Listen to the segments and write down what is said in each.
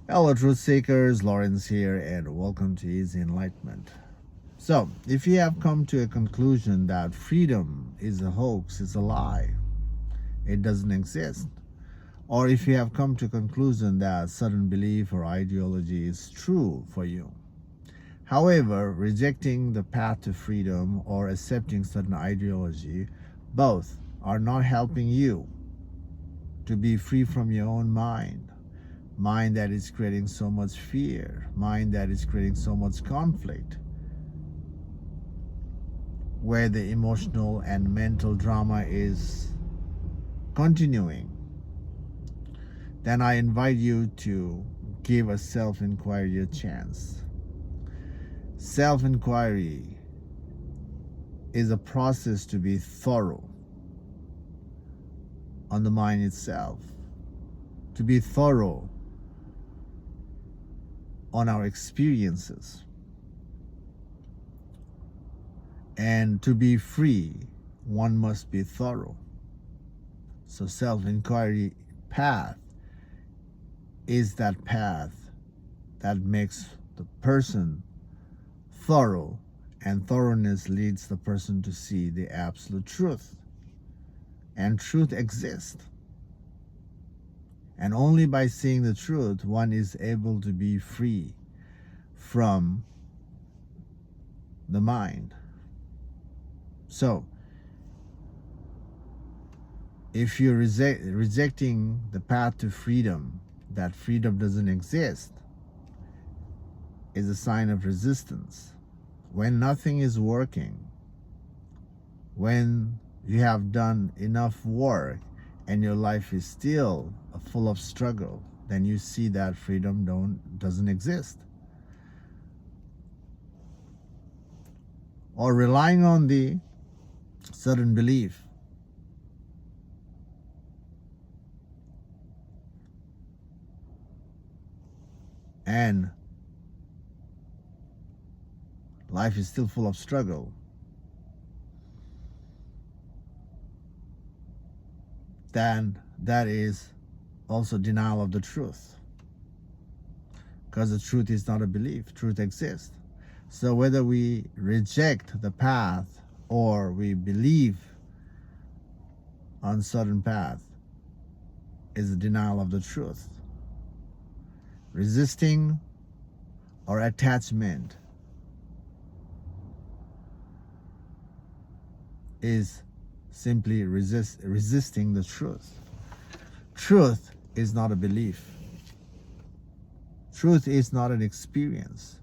Hello, truth seekers. Lawrence here, and welcome to Easy Enlightenment. So, if you have come to a conclusion that freedom is a hoax, it's a lie, it doesn't exist, or if you have come to a conclusion that certain belief or ideology is true for you, however, rejecting the path to freedom or accepting certain ideology, both are not helping you to be free from your own mind that is creating so much fear, mind that is creating so much conflict, where the emotional and mental drama is continuing. Then I invite you to give a self inquiry a chance. Self inquiry is a process to be thorough on the mind itself, to be thorough on our experiences. And to be free, one must be thorough. So self-inquiry path is that path that makes the person thorough, and thoroughness leads the person to see the absolute truth. And truth exists. And only by seeing the truth, one is able to be free from the mind. So, if you're rejecting the path to freedom, that freedom doesn't exist, is a sign of resistance. When nothing is working, when you have done enough work and your life is still full of struggle, then you see that freedom doesn't exist. Or relying on the certain belief and life is still full of struggle, then that is also denial of the truth. Because the truth is not a belief, truth exists. So whether we reject the path or we believe on certain path is a denial of the truth. Resisting or attachment is simply resisting the truth. Truth is not a belief. Truth is not an experience.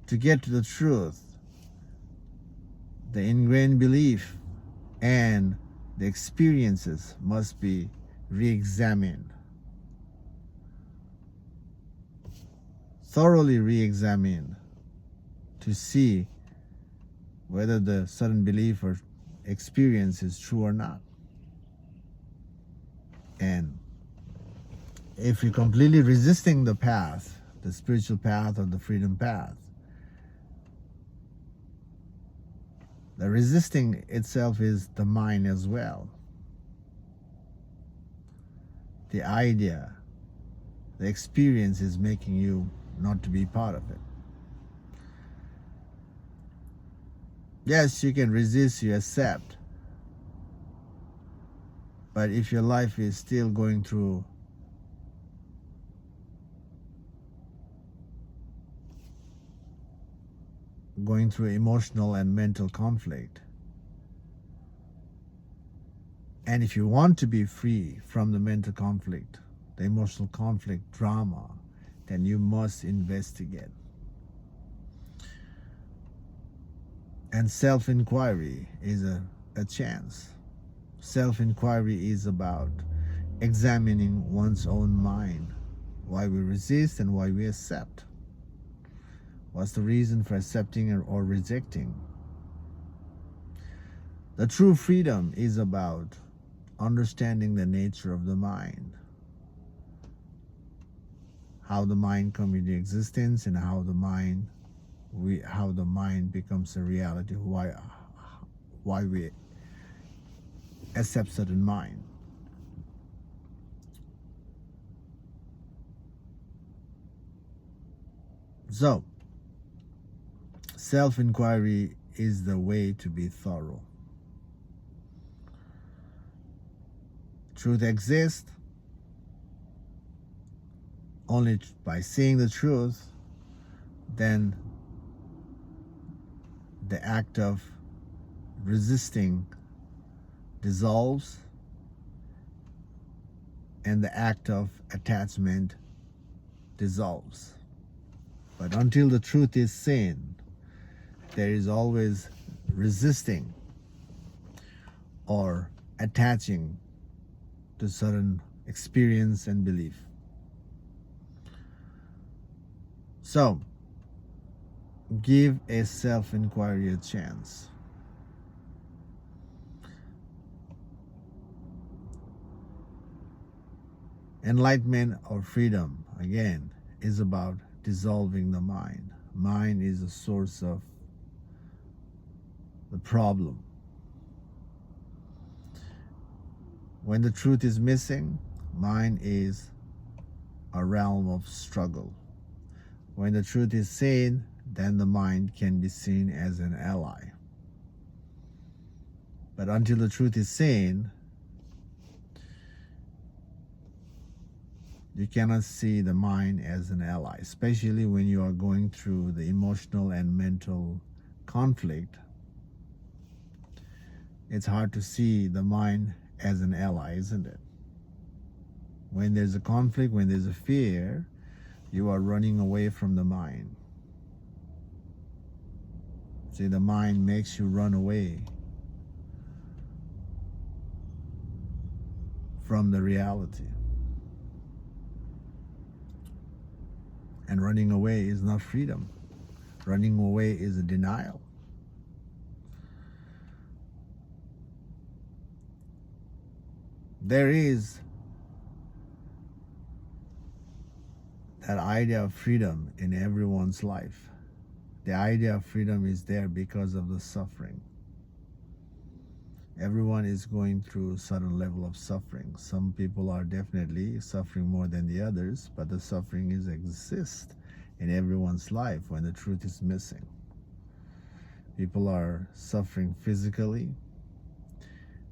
To get to the truth, the ingrained belief and the experiences must be re-examined. Thoroughly re-examined to see whether the certain belief or experience is true or not. And if you're completely resisting the path, the spiritual path or the freedom path, the resisting itself is the mind as well. The idea, the experience is making you not to be part of it. Yes, you can resist, you accept. But if your life is still going through emotional and mental conflict, and if you want to be free from the mental conflict, the emotional conflict, drama, then you must investigate. And self-inquiry is a chance. Self-inquiry is about examining one's own mind, why we resist and why we accept. What's the reason for accepting or rejecting? The true freedom is about understanding the nature of the mind, how the mind comes into existence, and how the mind becomes a reality. Why we accept certain mind. So, self-inquiry is the way to be thorough. Truth exists only by seeing the truth, then the act of resisting dissolves and the act of attachment dissolves. But until the truth is seen, there is always resisting or attaching to certain experience and belief. So, give a self-inquiry a chance. Enlightenment or freedom, again, is about dissolving the mind. Mind is the source of the problem. When the truth is missing, mind is a realm of struggle. When the truth is seen, then the mind can be seen as an ally. But until the truth is seen, you cannot see the mind as an ally, especially when you are going through the emotional and mental conflict. It's hard to see the mind as an ally, isn't it? When there's a conflict, when there's a fear, you are running away from the mind. See, the mind makes you run away from the reality. And running away is not freedom. Running away is a denial. There is that idea of freedom in everyone's life. The idea of freedom is there because of the suffering. Everyone is going through a certain level of suffering. Some people are definitely suffering more than the others, but the suffering exists in everyone's life when the truth is missing. People are suffering physically,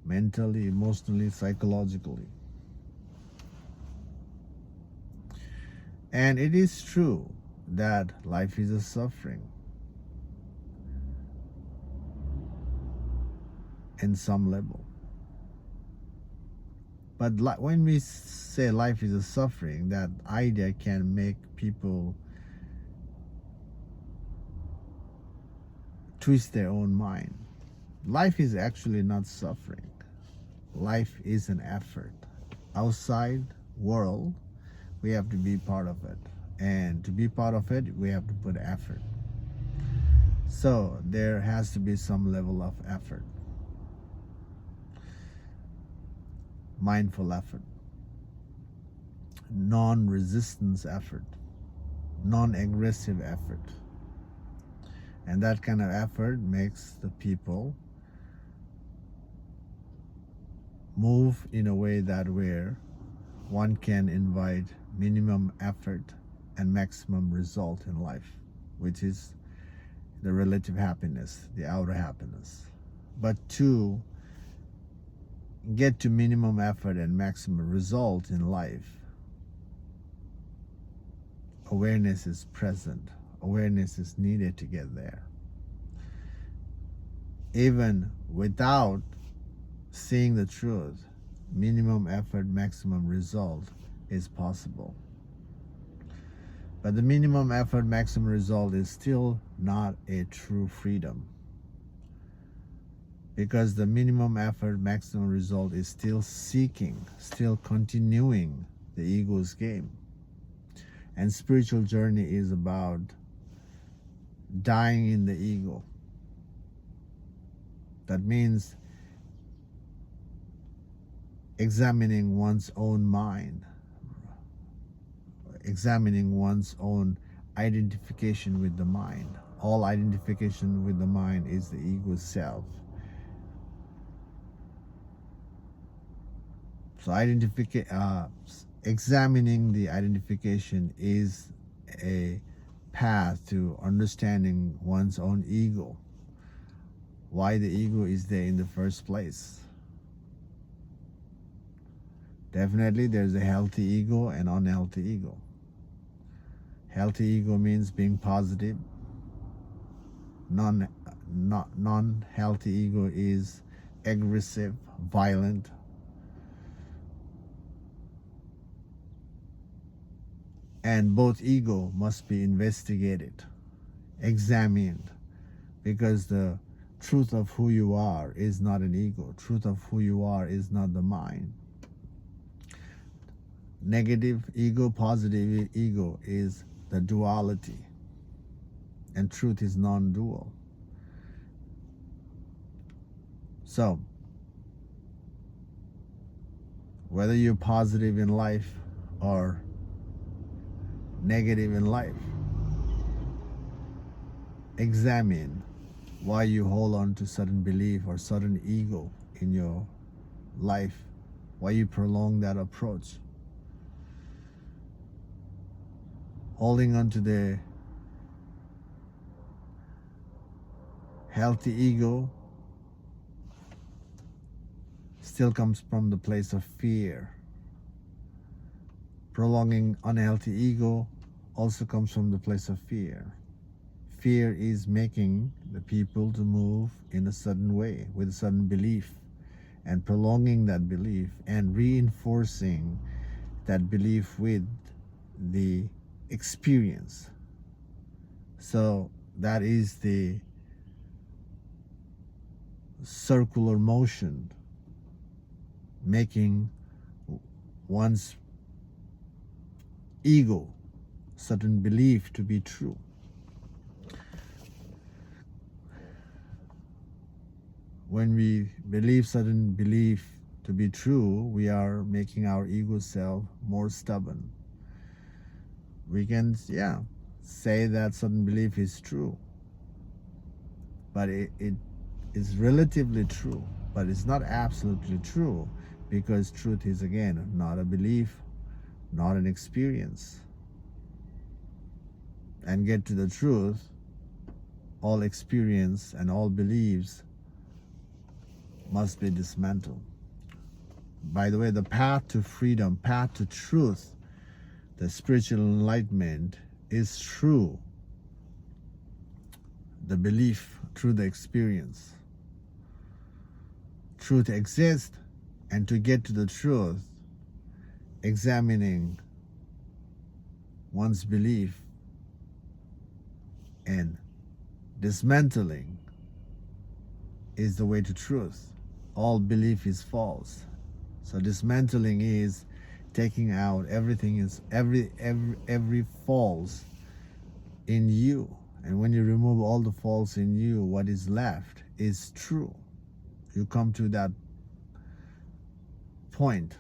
mentally, emotionally, psychologically. And it is true that life is a suffering in some level. But when we say life is a suffering, that idea can make people twist their own mind. Life is actually not suffering. Life is an effort. Outside world, we have to be part of it. And to be part of it, we have to put effort. So there has to be some level of effort. Mindful effort. Non-resistance effort. Non-aggressive effort. And that kind of effort makes the people move in a way that where one can invite minimum effort and maximum result in life, which is the relative happiness, the outer happiness. But to get to minimum effort and maximum result in life, awareness is present. Awareness is needed to get there. Even without seeing the truth, minimum effort, maximum result is possible. But the minimum effort, maximum result is still not a true freedom. Because the minimum effort, maximum result is still seeking, still continuing the ego's game. And spiritual journey is about dying in the ego. That means examining one's own mind, examining one's own identification with the mind. All identification with the mind is the ego self. So examining the identification is a path to understanding one's own ego, why the ego is there in the first place. Definitely there's a healthy ego and unhealthy ego. Healthy ego means being positive. Non-healthy ego is aggressive, violent. And both ego must be investigated, examined, because the truth of who you are is not an ego. Truth of who you are is not the mind. Negative ego, positive ego is the duality, and truth is non-dual. So, whether you're positive in life or negative in life, examine why you hold on to certain belief or certain ego in your life, why you prolong that approach. Holding on to the healthy ego still comes from the place of fear. Prolonging unhealthy ego also comes from the place of fear. Fear is making the people to move in a certain way with a certain belief, and prolonging that belief and reinforcing that belief with the experience. So that is the circular motion, making one's ego, certain belief to be true. When we believe certain belief to be true, we are making our ego self more stubborn. We can, say that certain belief is true, but it is relatively true, but it's not absolutely true, because truth is, again, not a belief, not an experience. And get to the truth, all experience and all beliefs must be dismantled. By the way, the path to freedom, path to truth, the spiritual enlightenment is through the belief, through the experience. Truth exists, and to get to the truth, examining one's belief and dismantling is the way to truth. All belief is false. So dismantling is taking out everything, is every false in you. And when you remove all the false in you, what is left is true. You come to that point.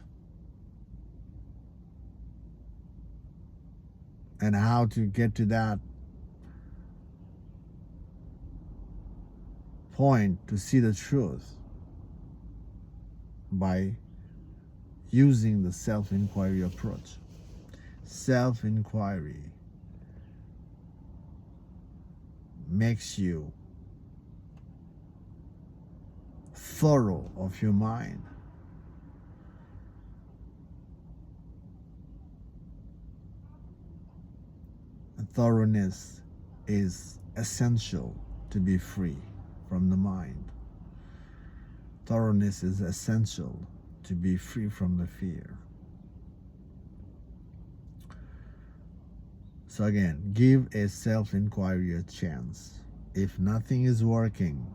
And how to get to that point to see the truth? By using the self-inquiry approach. Self-inquiry makes you thorough of your mind. And thoroughness is essential to be free from the mind. Thoroughness is essential to be free from the fear. So again, give a self-inquiry a chance. If nothing is working,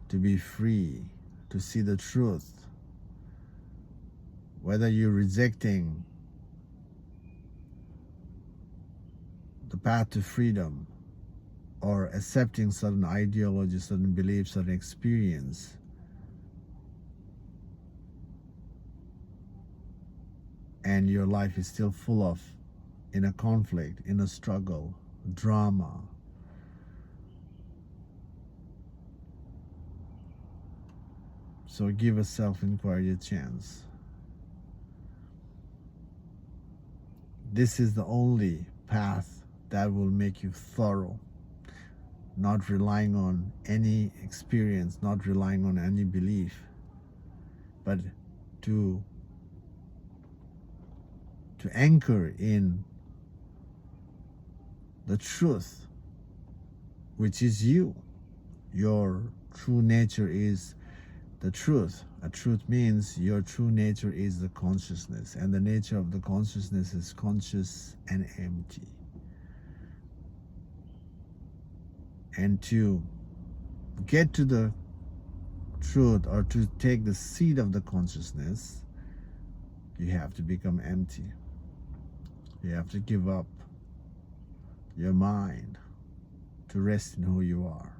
to be free, to see the truth, whether you're rejecting the path to freedom or accepting certain ideology, certain beliefs, certain experience, and your life is still full of inner conflict, inner struggle, drama, so give a self-inquiry a chance. This is the only path that will make you thorough, not relying on any experience, not relying on any belief, but to anchor in the truth, which is you. Your true nature is the truth. A truth means your true nature is the consciousness, and the nature of the consciousness is conscious and empty. And to get to the truth, or to take the seed of the consciousness, you have to become empty. You have to give up your mind to rest in who you are.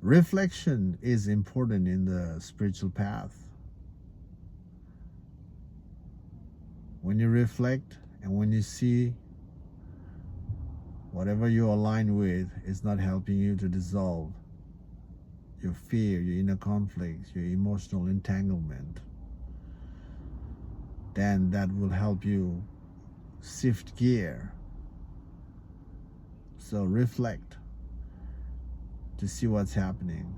Reflection is important in the spiritual path. When you reflect and when you see whatever you align with is not helping you to dissolve your fear, your inner conflicts, your emotional entanglement, then that will help you shift gear. So reflect to see what's happening,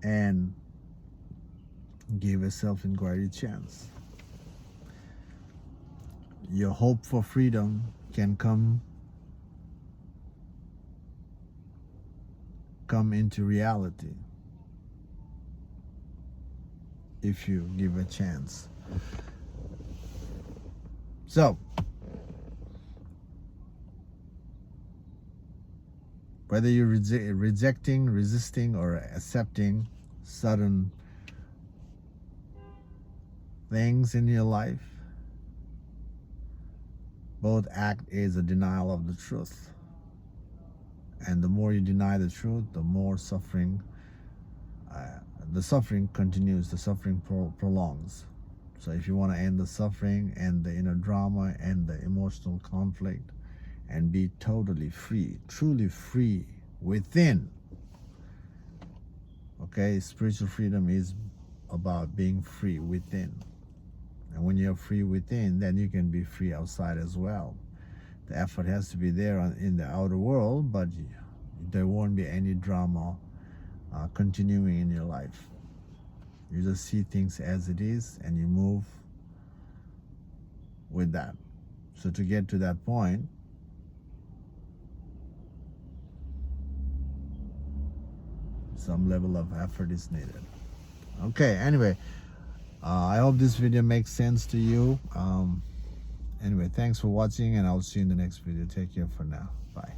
and give a self-inquiry chance. Your hope for freedom can come into reality if you give a chance. So, whether you're rejecting, resisting, or accepting certain things in your life, both act as a denial of the truth. And the more you deny the truth, the more suffering, the suffering continues, the suffering prolongs. So if you want to end the suffering, end the inner drama, end the emotional conflict, and be totally free, truly free within. Okay, spiritual freedom is about being free within. And when you're free within, then you can be free outside as well. The effort has to be there in the outer world, but there won't be any drama continuing in your life. You just see things as it is and you move with that. So to get to that point, some level of effort is needed. Okay, anyway, I hope this video makes sense to you. Anyway, thanks for watching, and I'll see you in the next video. Take care for now. Bye.